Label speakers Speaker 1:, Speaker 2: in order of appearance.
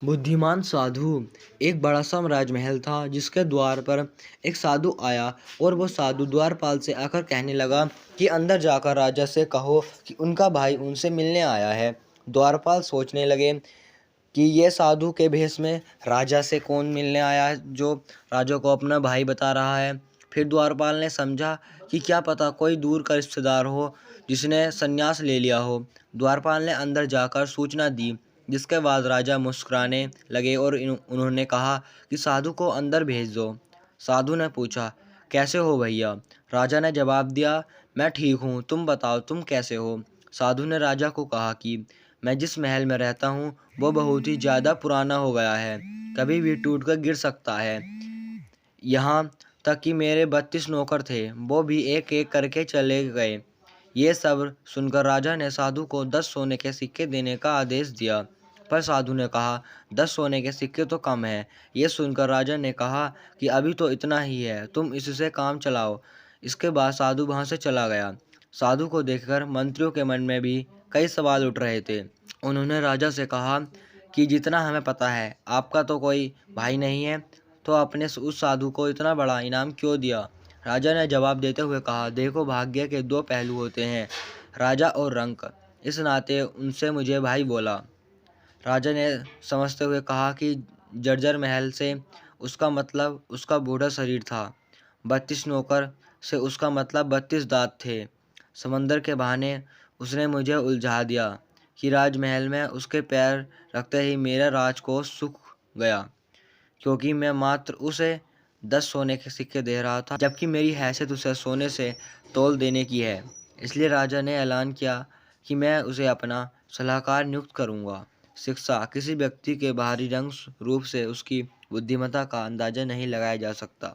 Speaker 1: बुद्धिमान साधु। एक बड़ा सा राजमहल था जिसके द्वार पर एक साधु आया और वो साधु द्वारपाल से आकर कहने लगा कि अंदर जाकर राजा से कहो कि उनका भाई उनसे मिलने आया है। द्वारपाल सोचने लगे कि ये साधु के भेष में राजा से कौन मिलने आया है जो राजा को अपना भाई बता रहा है। फिर द्वारपाल ने समझा कि क्या पता कोई दूर का रिश्तेदार हो जिसने संन्यास ले लिया हो। द्वारपाल ने अंदर जाकर सूचना दी, जिसके बाद राजा मुस्कुराने लगे और उन्होंने कहा कि साधु को अंदर भेज दो। साधु ने पूछा, कैसे हो भैया? राजा ने जवाब दिया, मैं ठीक हूँ, तुम बताओ तुम कैसे हो? साधु ने राजा को कहा कि मैं जिस महल में रहता हूँ वो बहुत ही ज़्यादा पुराना हो गया है, कभी भी टूटकर गिर सकता है। यहाँ तक कि मेरे 32 नौकर थे, वो भी एक एक करके चले गए। ये सब सुनकर राजा ने साधु को 10 सोने के सिक्के देने का आदेश दिया, पर साधु ने कहा 10 सोने के सिक्के तो कम है। ये सुनकर राजा ने कहा कि अभी तो इतना ही है, तुम इससे काम चलाओ। इसके बाद साधु वहाँ से चला गया। साधु को देखकर मंत्रियों के मन में भी कई सवाल उठ रहे थे। उन्होंने राजा से कहा कि जितना हमें पता है आपका तो कोई भाई नहीं है, तो आपने उस साधु को इतना बड़ा इनाम क्यों दिया? राजा ने जवाब देते हुए कहा, देखो भाग्य के दो पहलू होते हैं, राजा और रंक। इस नाते उनसे मुझे भाई बोला। राजा ने समझते हुए कहा कि जर्जर महल से उसका मतलब उसका बूढ़ा शरीर था, 32 नौकर से उसका मतलब 32 दांत थे। समंदर के बहाने उसने मुझे उलझा दिया कि राजमहल में उसके पैर रखते ही मेरा राजकोष सूख गया, क्योंकि मैं मात्र उसे 10 सोने के सिक्के दे रहा था, जबकि मेरी हैसियत उसे सोने से तौल देने की है। इसलिए राजा ने ऐलान किया कि मैं उसे अपना सलाहकार नियुक्त करूंगा। शिक्षा। किसी व्यक्ति के बाहरी रंग रूप से उसकी बुद्धिमत्ता का अंदाजा नहीं लगाया जा सकता।